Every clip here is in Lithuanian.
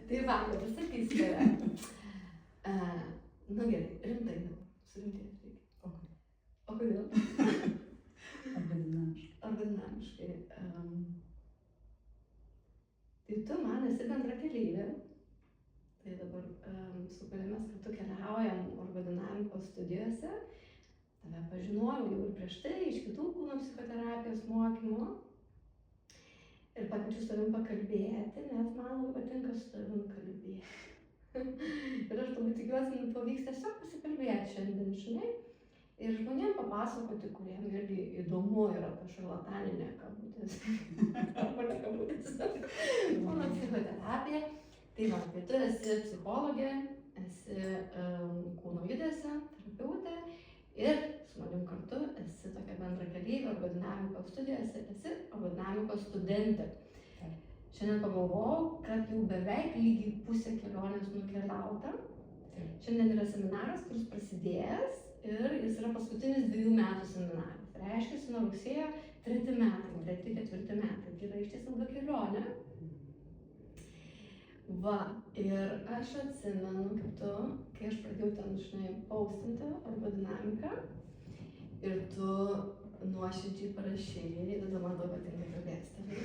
Tai va, pasakysiu tave. Nu gerai, rimtai dabar. Surimtėti reikia. O kodėl? Arba dinamiškai. Arba dinamiškai. Tai tu man esi bendra keleivė. Tai dabar su kuria mes kartu keliaujam orgodinamikos studijose. Tave pažinojau jau ir prieš tai, iš kitų kūno psichoterapijos mokymo. Ir pakviečiu su tavim pakalbėti, nes man labai patinka su tavim kalbėti. Ir aš labai tikiuosi, pavyks tiesiog pasikalbėti šiandien, žinai. Ir žmonėm papasakoti, kuriem irgi įdomu yra ta šarlataninė kabutės. Arba ne kabutės. Kūno psichoterapija. Tai va, tai tu esi psichologė, esi kūno judesio terapeutė ir su manim kartu esi tokia bendra keleivė orgodinamikos studijose, esi orgodinamikos studentė. Šiandien pagalvojau, kad jau beveik lygiai pusė kelionės nukeliauta. Šiandien yra seminaras, kuris prasidėjęs ir jis yra paskutinis 2 metų seminaras. Reiškia, nuo rugsėjo 3 metai, 3-4 metai. Tai yra iš ties ilga kelionė. Va, ir aš atsimenu, kaip tu, kai aš pradėjau ten, žinai, paustinti orgodinamiką ir tu nuoširdžiai parašei, tada man labai patinka kalbėti tavim.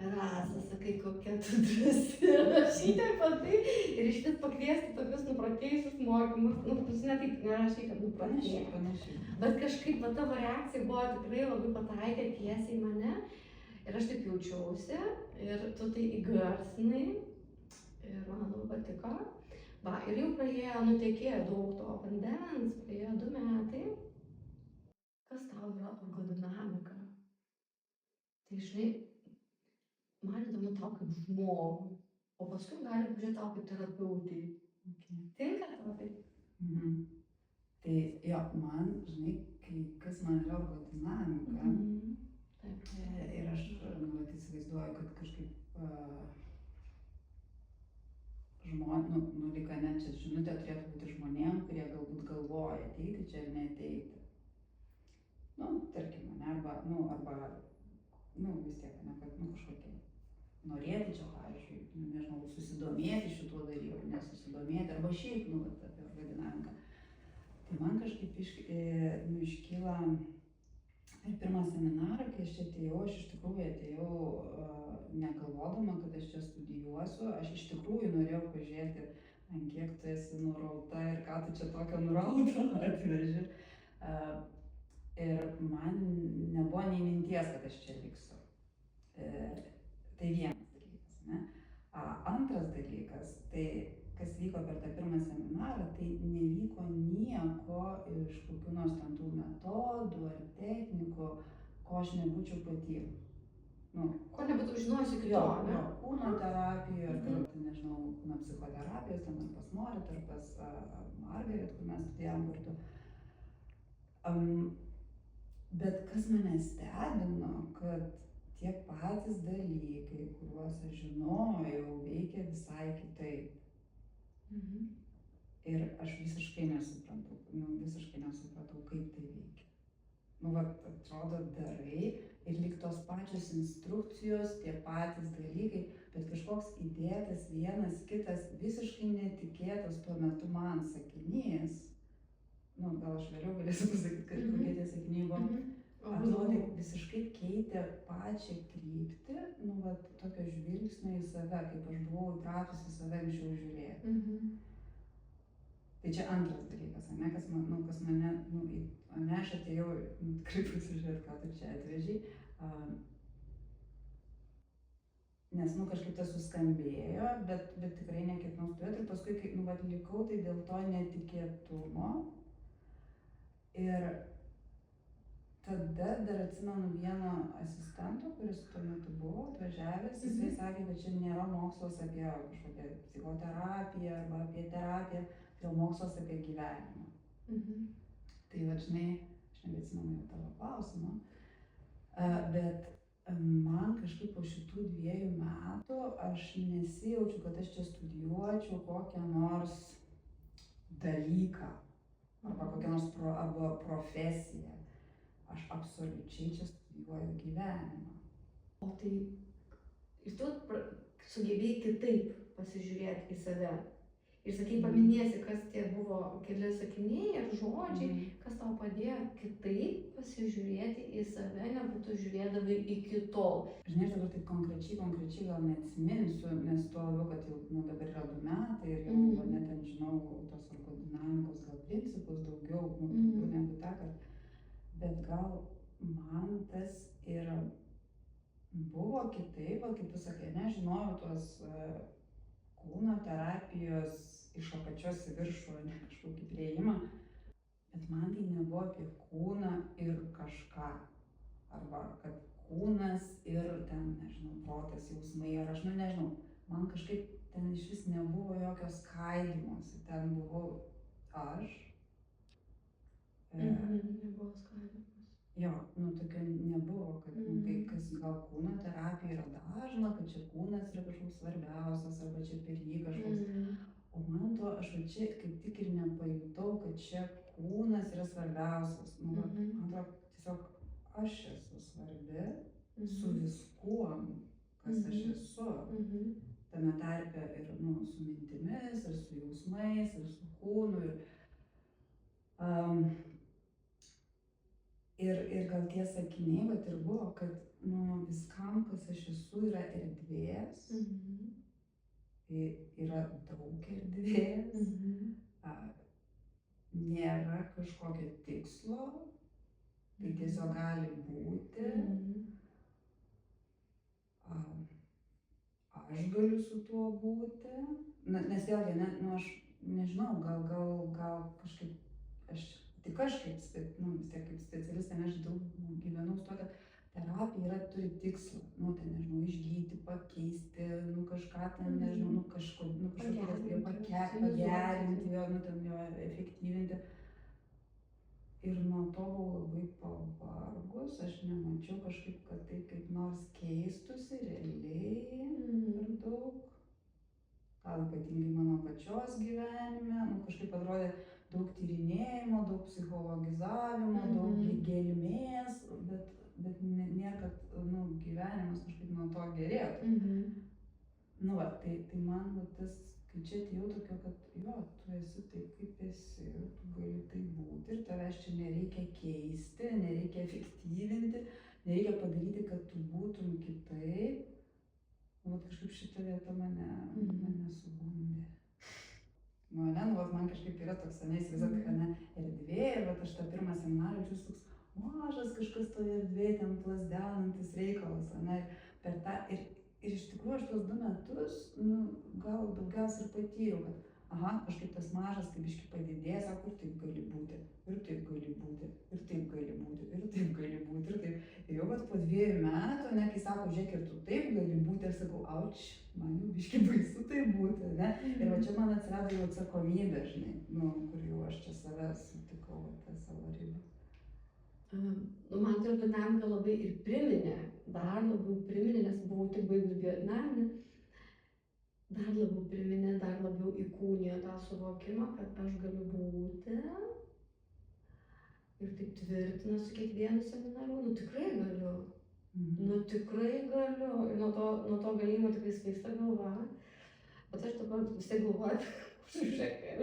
Rasa, sakai, kokia tu drąsi rašyti apie tai ir iš vis pakviesti tokius nuprotėjusius mokymus. Nu, tu ne taip nerašai, kad nuprotėjai. Bet kažkaip va, tavo reakcija buvo tikrai labai pataikė tiesiai mane ir aš taip jaučiausi ir tu tai įgarsinai. Ir man labai patiko. Va, ir jau praėjo, nutekėjo daug to vandens, praėjo 2 metai. Kas tau yra orgodinamika? Tai žinai, man įdomu tau kaip žmogui, o paskui gali būti tau kaip terapeutai. Tinka tau tai? Tai jo, man, žinai, kas man yra orgodinamika. Ir aš įsivaizduoju, kad kažkaip lyg net čia žinutė turėtų būti žmonėm, kurie galbūt galvoja ateiti čia ir neateiti. Tarkim, arba vis tiek, kad kažkokie norėti čia, pavyzdžiui, nežinau, susidomėti šituo dalyku, nesusidomėti, arba šiaip, apie orgodinamiką. Tai man kažkaip iškyla ir pirmą seminarą, kai aš čia atėjau, aš iš tikrųjų atėjau negalvodama, kad aš čia studijuosiu, aš iš tikrųjų norėjau pažiūrėti, ant kiek tu esi nurauta ir ką tu čia tokio nurautą atveži. Ir man nebuvo nei minties, kad aš čia liksiu. Tai vienas dalykas, ne? Antras dalykas, tai kas vyko per tą pirmą seminarą, tai nevyko nieko iš kokių nors ten tų metodų ar technikų, ko aš nebūčiau patyrus. Ko nebūtų žinojusi iki to, ne? Kūno terapijų, ar nežinau, kūno psichoterapijos, ten ar pas Morit, ar pas Margaret, kur mes studijavom kartu. Bet kas mane stebino, kad tie patys dalykai, kuriuos aš žinojau, veikia visai kitaip. Ir aš visiškai nesupratau, kaip tai veikia. Atrodo, darai ir lyg tos pačios instrukcijos, tie patys dalykai, bet kažkoks įdėtas vienas kitas visiškai netikėtas tuo metu man sakinys. Gal aš vėliau galėsiu pasakyti, kad kokie tie sakiniai buvo. Atrodo, visiškai keitė pačią kryptį, tokio žvilgsnio į save, kaip aš buvau įpratusi save anksčiau žiūrėti. Tai čia antras dalykas, kas mane, aš atėjau tikrai pasižiūrėti, ką tu čia atveži, nes kažkaip tas suskambėjo, bet tikrai neketinau studijuoti ir paskui, kai likau, tai dėl to netikėtumo. Ir tada dar atsimenu vieno asistento, kuris tuo metu buvo atvažiavęs, jisai sakė, kad čia nėra mokslas apie kažkokią psichoterapiją arba apie terapiją, tai mokslas apie gyvenimą. Tai žinai, aš nebeatsimenu tavo klausimą, bet man kažkaip po šitų 2 metų aš nesijaučiu, kad aš čia studijuočiau kokią nors dalyką arba kokią nors profesiją. Aš absoliučiai čia studijuoju gyvenimą. O tai ir tu sugebėjai kitaip pasižiūrėti į save. Ir sakai, paminėsi, kas tie buvo keli sakiniai ir žodžiai, kas tau padėjo kitaip pasižiūrėti į save, negu tu žiūrėdavai iki tol. Žinai, aš dabar taip konkrečiai gal neatsiminsiu, nes tuo labiau, kad jau dabar yra 2 metai ir jau net ten žinau tos ergodinamikos gal principus daugiau negu tą, bet gal man tas ir buvo kitaip, kaip tu sakai, nežinojau tos kūno terapijos iš apačios į viršų, ne kažkokį priėjimą, bet man tai nebuvo apie kūną ir kažką, arba kad kūnas ir ten, nežinau, protas, jausmai, ar aš, nežinau, man kažkaip ten iš vis nebuvo jokio skaidymosi, ten buvau aš. Nebuvo skaidymas. Jo, tokio nebuvo, kad kas gal kūno terapija yra dažna, kad čia kūnas yra kažkoks svarbiausias, arba čia per jį kažkoks. O man to, aš čia kaip tik ir nepajutau, kad čia kūnas yra svarbiausias. Man atrodo, tiesiog aš esu svarbi su viskuom, kas aš esu. Tame tarpe ir su mintimis, ir su jausmais, ir su kūnu. Ir gal tie sakiniai, bet ir buvo, kad viskam, kas aš esu, yra erdvės, yra daug erdvės, nėra kažkokio tikslo, tai tiesiog gali būti, aš galiu su tuo būti, nes vėlgi, aš nežinau, gal kažkaip, tik aš vis tiek kaip specialistė, aš daug gyvenau su to, kad terapija turi tikslą, ten, nežinau, išgydyti, pakeisti, kažką ten, nežinau, kažkokį pagerinti, jo efektyvinti. Ir nuo to buvau labai pavargus, aš nemačiau kažkaip, kad tai kaip nors keistusi realiai per daug. Gal ypatingai mano pačios gyvenime, kažkaip atrodė daug tyrinėjimo, daug psichologizavimo, daug gelmės, bet nėra, kad gyvenimas kažkaip nuo to gerėtų. Tai man tas, kai čia atėjau tokio, kad jo, tu esi taip, kaip esi, tu gali taip būti ir tavęs čia nereikia keisti, nereikia efektyvinti, nereikia padaryti, kad tu būtum kitaip. Kažkaip šita vieta mane sugundė. Man kažkaip yra toks, įsivaizduok, erdvė, ir aš tą pirmą seminarą jaučiuosi toks mažas kažkas toje erdvėje, ten plazdenantis reikalas, per tą, ir iš tikrųjų aš tuos 2 metus, gal daugiausiai ir patyriau, kad aš kaip tas mažas, kaip biškį padidėjęs, sako, ir taip gali būti, ir taip gali būti, ir taip gali būti, ir taip gali būti, ir taip. Ir jau po 2 metų, kai sako, žiūrėk, ir tu taip gali būti, aš sakau, auč, man jau biškį baisu taip būti, Ir čia man atsirado jau atsakomybė, žinai, kur jau aš čia save sutikau, tą savo ribą. Man ergodinamika labai ir priminė, dar labiau priminė, nes buvau tik baigus biodinaminę, dar labiau priminė, dar labiau įkūnijo tą suvokimą, kad aš galiu būti ir taip tvirtina su kiekvienu seminaru, tikrai galiu, tikrai galiu, ir nuo to galėjimo tikrai svaigsta galva, bet aš dabar vis tiek galvoju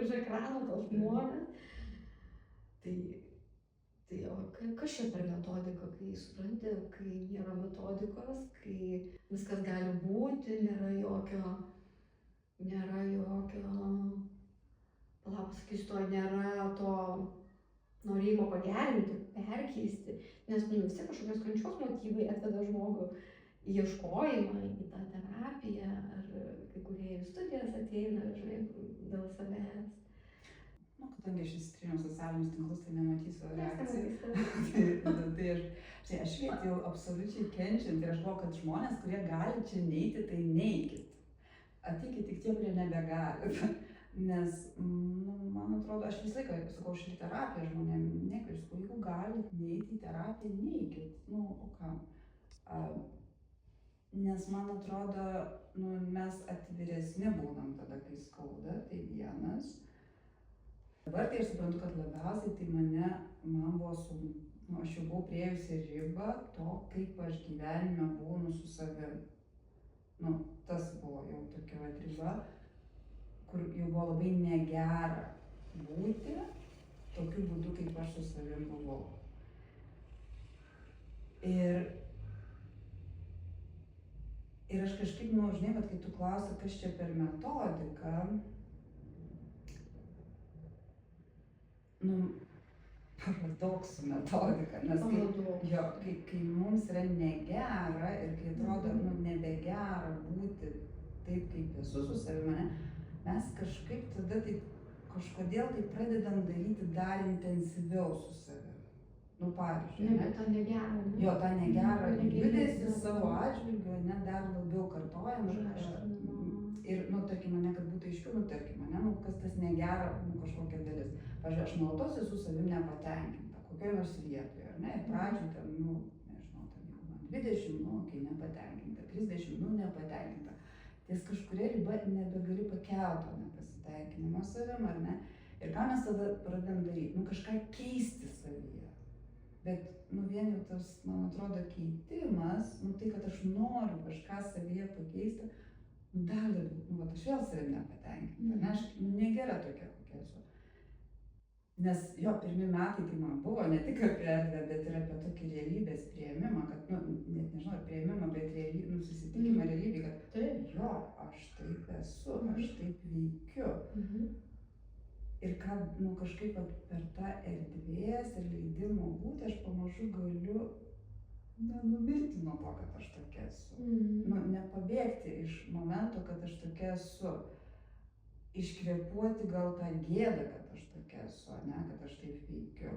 už ekrano tos žmonės, tai o kas čia per metodika, kai supranti, kai nėra metodikos, kai viskas gali būti, nėra jokio, pasakysiu to, nėra to norėjimo pagerinti, perkeisti, nes vis tiek kažkokios kančios motyvai atveda žmogų į ieškojimą, į tą terapiją, ar kai kurie į studijas ateina, žinai, dėl savęs. Kadangi aš įsitriniau socialinius tinklus, tai nematysiu reakcijų. Tai aš vietėjau absoliučiai kenčiant ir aš galvoju, kad žmonės, kurie gali čia neiti, tai neikit. Ateikit tik tie, kurie nebegali. Nes, man atrodo, aš visą laiką sakau, aš į terapiją žmonėm nekviečiu, jeigu galit neiti į terapiją, neikit. O kam? Nes man atrodo, mes atviresni būnam tada, kai skauda, tai vienas. Dabar tai aš suprantu, kad labiausiai tai man buvo sunku, aš jau buvau priėjusi ribą to, kaip aš gyvenime būnu su savim. nu, tas buvo jau tokia vat riba, kur jau buvo labai negera būti tokiu būdu, kaip aš su savim buvau. Ir aš kažkaip, nu, žinai, bet kai tu klausi, kas čia per metodiką, nu, paradoksų metodika, nes kai mums yra negera ir kai atrodo, nu, nebegera būti taip, kaip esu su savimi, mes kažkaip tada taip, kažkodėl tai pradedam daryti dar intensyviau su savimi. Nu, pavyzdžiui, ne, tą negerą. Jo, tą negerą judesį savo atžvilgiu, ne, dar labiau kartojam. Ir, nu, tarkim, ne, kad būtų aiškiau, nu, tarkim, ne, nu, kas tas negera, nu, kažkokia dalis. Pavyzdžiui, aš nuolatos esu savim nepatenkinta, kokioje nors vietoje, ar ne, ir pradžioj ten, nu, nežinau, ten jau man 20, nu, kai nepatenkinta, 30, nu, nepatenkinta. Ties kažkuria riba nebegali pakelt to nepasitenkinimo savim, ar ne? Ir ką mes tada pradedam daryti? Nu, kažką keisti savyje. Bet, nu, vien jau tas, man atrodo, keitimas, nu, tai, kad aš noriu kažką savyje pakeisti, nu, dar labiau, nu, vat aš vėl savim nepatenkinta, ne, aš, nu, negera tokia, kokia esu. Nes jo, pirmi metai tai man buvo ne tik apie erdvę, bet ir apie tokį realybės priėmimą, kad, nu, net nežinau, ar priėmimą, bet nu, susitikimą realybėj, kad taip, jo, aš taip esu, aš taip veikiu. Ir kad, nu, kažkaip per tą erdvės ir leidimo būti, aš pamažu galiu nenumirti nuo to, kad aš tokia esu. Nu, nepabėgti iš momento, kad aš tokia esu. Iškvėpuoti gal tą gėdą, kad aš tokia esu, ne, kad aš taip veikiu.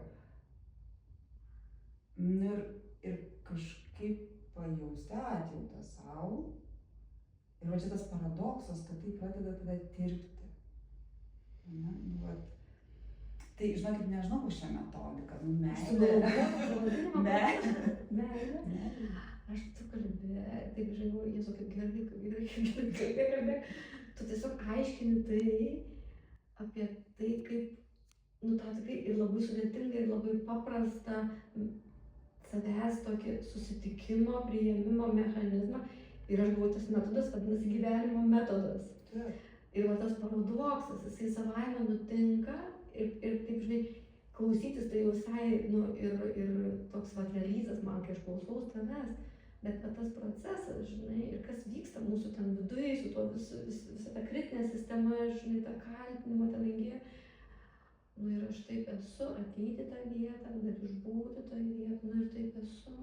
Ir kažkaip pajausti atjautą savo. Ir va čia tas paradoksas, kad tai pradeda tada tirpti. Na, nu, vat. Tai, žinokit, nežinau, kas čia metodika, nu, meilė. Aš tu kalbė, taip žinau, Jėzu, kaip gerai kalbė. Tu tiesiog aiškini tai, apie tai, kaip, nu, tą tikrai ir labai sudėtingą, ir labai paprastą savęs tokį susitikimo, priėmimo mechanizmą. Ir aš buvau tas metodas, vadinasi, gyvenimo metodas. Ir va tas paradoksas, jisai savaime nutinka ir taip, žinai, klausytis tai jau visai, nu, ir toks va realizas man, kai aš klausaus tavęs, bet va tas procesas, žinai, ir kas vyksta mūsų ten viduje, su to visa ta kritinė sistema, žinai, ta kaltinimo ten įgyja. Nu ir aš taip esu, ateiti tą vietą, dar išbūti tą vietą, nu ir taip esu,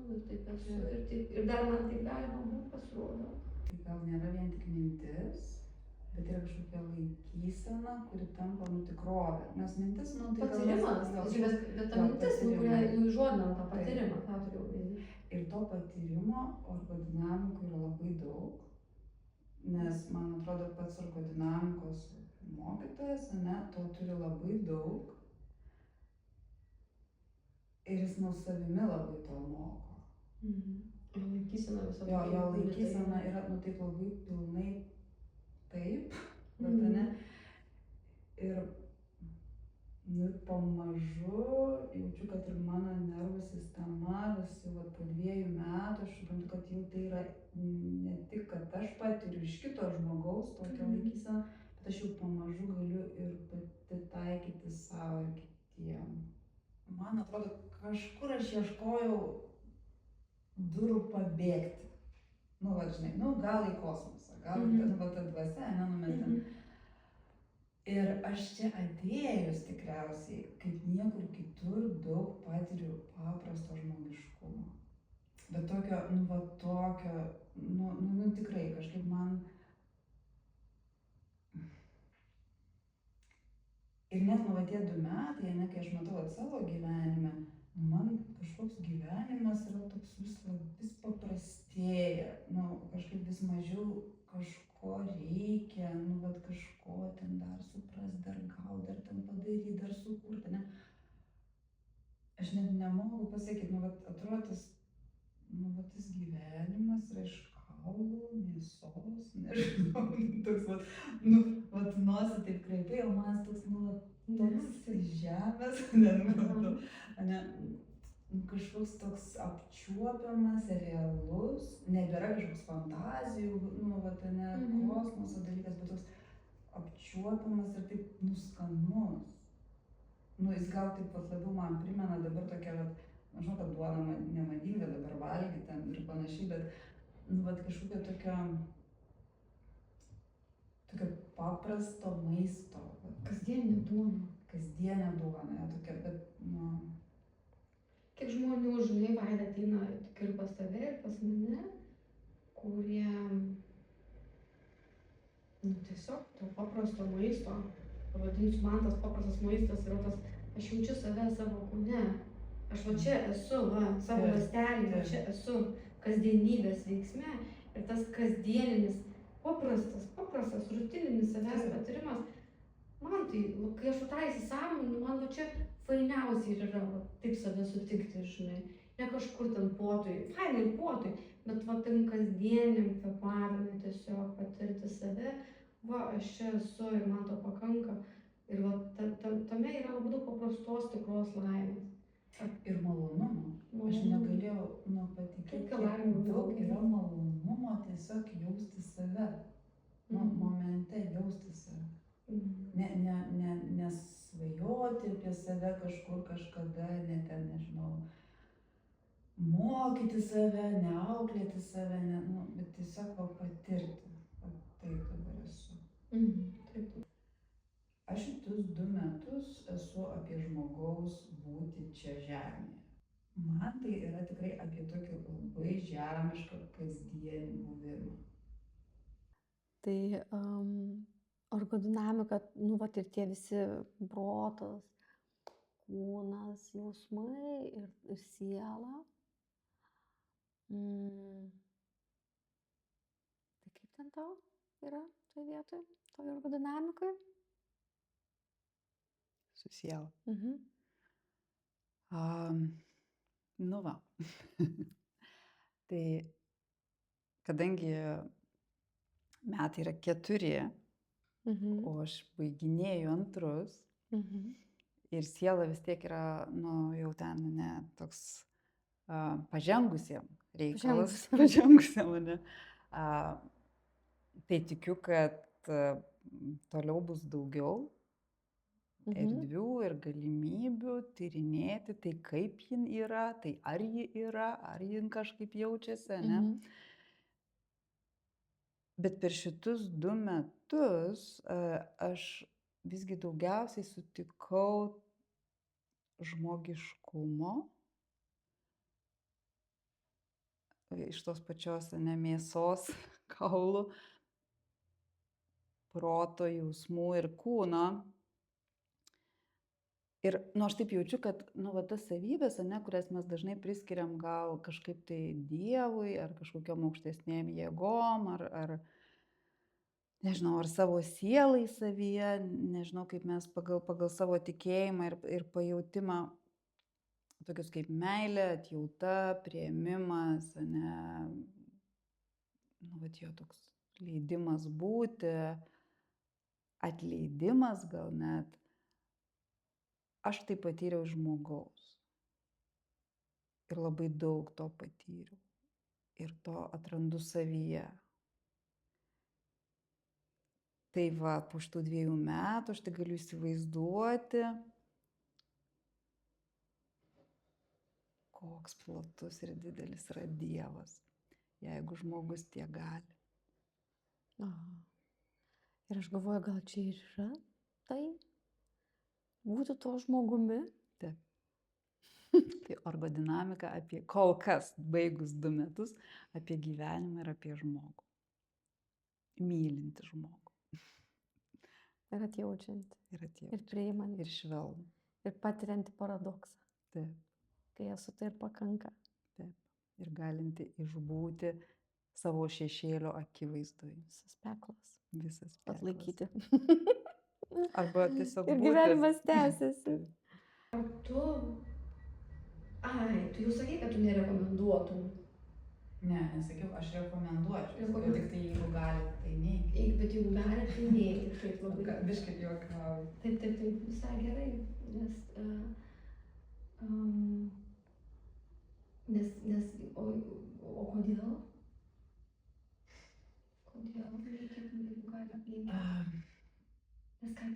ir dar man taip galima būti, pasirodo. Tai gal nėra vien tik mintis, bet yra kažkokia laikysena, kuri tampa, nu, tikrovė. Nes mintis, nu, tai patyrimas, bet ta mintis, nu, kurią įžodinam tą patyrimą, tą turiu omeny. Ir to patyrimo orgodinamikų yra labai daug, nes, man atrodo, pats orgodinamikos mokytojas, ne, to turi labai daug. Ir jis nuo savimi labai to moko. Laikysena visą. Jo laikysena yra, nu, taip labai pilnai taip, ne? Ir, nu, pamažu jaučiu, kad ir mano nervų sistema visi, va, po 2 metų, aš suprantu, kad jau tai yra ne tik, kad aš patiriu iš kito žmogaus tokią laikyseną, bet aš jau pamažu galiu ir pati taikyti savo ir kitiem. Man atrodo, kažkur aš ieškojau durų pabėgti. Nu, va, žinai, nu, gal į kosmosą. Gal ta dvasia, nenumetam. Ir aš čia atėjus tikriausiai, kaip niekur kitur, daug patiriu paprasto žmogiškumo. Bet tokio, nu, va, tokio, nu, tikrai kažkaip man. Ir net, nu, va, tie 2 metai, ne, kai aš matau savo gyvenime, man kažkoks gyvenimas yra toks vis paprastėja, nu, kažkaip vis mažiau kažko reikia, nu, vat kažko ten dar suprast, dar gaut, dar ten padaryt, dar sukurti, ne. Aš net nemoku pasakyti, nu, vat atrodo tas, nu, vat tas gyvenimas yra iš kaulų, mėsos, nežinau, toks vat, nu, vat nosį taip kreipiai, o man toks, nu, vat, toks žemės, ne. kažkoks toks apčiuopiamas, realus, nebėra kažkoks fantazijų, vat, ne, kosmoso dalykas, bet toks apčiuopiamas ir taip nuskanus. Jis gal taip vat labiau man primena dabar tokia, vat, žinau, kad duona nemadinga dabar valgyti ten ir panašiai, bet vat kažkokia tokia paprasto maisto. Kasdieninė duona. Kasdienė duona, tokia, bet, Kiek žmonių, žinai, Vaida, ateina tik ir pas tave, ir pas mane, kurie, tiesiog to paprasto maisto, pavadinsiu, man tas paprastas maistas yra tas, aš jaučiu save savo kūne, aš va čia esu, savo ląstelėje, va čia esu kasdienybės veiksme ir tas kasdieninis, paprastas, rutininis savęs patyrimas, man tai, kai aš tą įsisąmoninu, man va čia fainiausiai ir yra, va, taip save sutikti, žinai, ne kažkur ten potui, fainai potui, bet va tam kasdieniam kvėpavimui tiesiog patirti save, va aš čia esu ir man to pakanka. Ir va tame yra labai daug paprastos tikros laimės. Ir malonumo. Aš negalėjau patikėti, kiek daug yra malonumo tiesiog jausti save. Momente jausti save. Nesvajoti apie save kažkur kažkada, nežinau, mokyti save, neauklėti save, bet tiesiog patirti. Taip dabar esu. Taip. Aš šitus 2 metus esu apie žmogaus būti čia žemėje. Man tai yra tikrai apie tokį labai žemišką kasdienį buvimą. Tai ergodinamika, vat ir tie visi protas, kūnas, jausmai ir siela. Tai kaip ten tau yra toje vietoje, toje ergodinamikoje? Su siela. Va. Tai kadangi metai yra 4, o aš baiginėju 2 ir siela vis tiek yra, jau ten, toks pažengusiam reikalas. Pažengusiam, Tai tikiu, kad toliau bus daugiau erdvių ir galimybių tyrinėti, tai kaip jin yra, tai ar ji yra, ar jin kažkaip jaučiasi, ne? Bet per šitus 2 metus aš visgi daugiausiai sutikau žmogiškumo iš tos pačios mėsos, kaulų, proto, jausmų ir kūno. Ir aš taip jaučiu, kad tas savybės, kurias mes dažnai priskiriam gal kažkaip tai Dievui ar kažkokiom aukštesnėm jėgom, ar nežinau, ar savo sielai savyje, nežinau, kaip mes pagal savo tikėjimą ir pajautimą, tokius kaip meilė, atjauta, priėmimas, jo toks leidimas būti, atleidimas gal net. Aš tai patyriau žmogaus. Ir labai daug to patyriau. Ir to atrandu savyje. Tai va, po šitų 2 metų aš tai galiu įsivaizduoti, koks platus ir didelis yra Dievas, jeigu žmogus tiek gali. Ir aš galvoju, gal čia ir yra tai? Būti to žmogumi. Taip. Tai ergodinamika apie, kol kas baigus 2 metus, apie gyvenimą ir apie žmogų. Mylinti žmogų. Ir atjaučianti. Ir priimanti. Ir švelnų. Ir patirianti paradoksą. Taip. Kai esu tai ir pakanka. Taip. Ir galinti išbūti savo šešėlio akivaizdoje. Visas peklas. Visas peklas. Atlaikyti. Arba tiesiog ir gyvenimas tęsiasi. Ar tu jau sakai, kad tu nerekomenduotum? Ne, nesakiau, aš rekomenduočiau. Tik tai jeigu galite, tai neikite. Bet jeigu galite, tai neikite. Taip labai. Biškai juokauju. Taip, visai gerai. Nes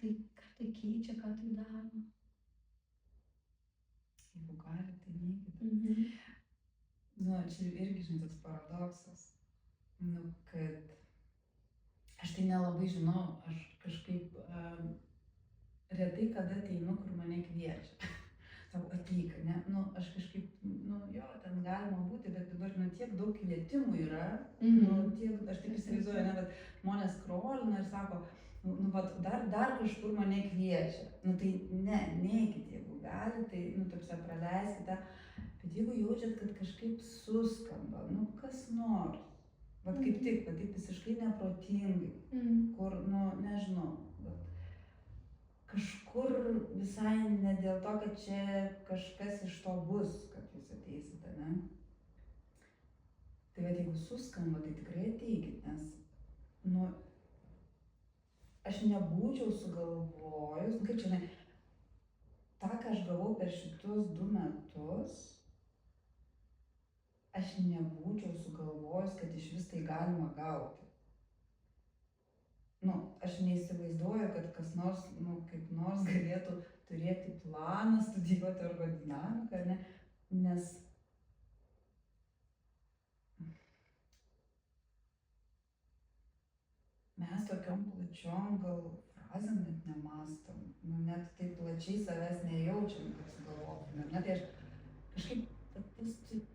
tai keičia, ką tai daro. Jeigu gali, tai neikit. Mhm. Nu, čia irgi, žinai, toks paradoksas. Nu, kad aš tai nelabai žinau, aš kažkaip retai kada ateinu, kur mane kviečia. Sako, ateik, ne? Nu, aš kažkaip, nu, jo, ten galima būti, bet dabar, nu, tiek daug kvietimų yra, nu, tiek, aš taip įsivaizduoju, ne, bet žmonės scrollina ir sako, nu, vat, dar kažkur mane kviečia. Nu, tai ne, neikit, jeigu gali, tai, nu, tapsia, praleiskite. Bet jeigu jaučiat, kad kažkaip suskamba, nu, kas nors, vat kaip tik, vat taip visiškai neprotingai, kur, nu, nežinau, vat, kažkur visai ne dėl to, kad čia kažkas iš to bus, kad jūs ateisite, ne? Tai vat jeigu suskamba, tai tikrai ateikit, nes, nu, aš nebūčiau sugalvojus, nu kaip čia, ne, tą, ką aš gavau per šitus 2 metus, aš nebūčiau sugalvojus, kad iš vis tai galima gauti. Nu, aš neįsivaizduoju, kad kas nors, nu, kaip nors galėtų turėti planą studijuoti ergodinamiką, ne? Nes mes tokiom plačiom gal frazėm net nemastom, nu, net taip plačiai savęs nejaučiam, kad sugalvotumėm, ne? Tai aš kažkaip, tas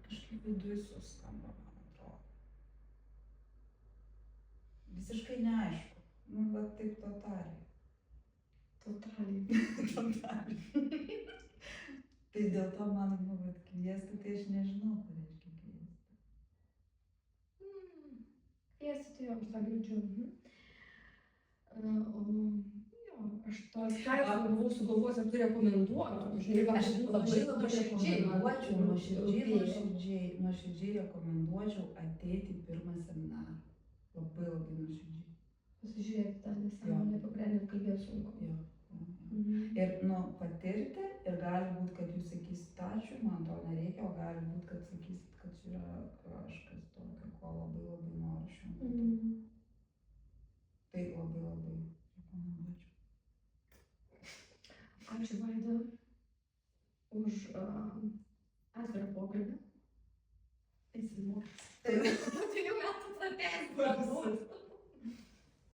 kažkaip viduj suskamba, man atrodo. Visiškai neaišku. Nu, bet taip totaliai. Totaliai. Tai dėl to man, nu, bet kviesti, tai aš nežinau, ką reiškia kviesti. Kviesti, tai jo, aš tą girdžiu. Jo, aš tą straipsnį buvau sugalvojęs, ar tu rekomenduotum. Aš labai nuoširdžiai rekomenduočiau ateiti į pirmą seminarą. Labai nuoširdžiai. Pasižiūrėti tą nesąmonę, apie kurią net kalbėt sunku. Jo. Ir, nu, patirti, ir gali būti, kad jūs sakysit ačiū, man to nereikia, o gali būti, kad sakysit, kad čia yra kažkas tokio, ko labai noriu šiuo metu. Tai labai rekomenduočiau. Ačiū, Vaida, už atvirą pokalbį. Eisi mokytis. Tai jau metų pratęsti.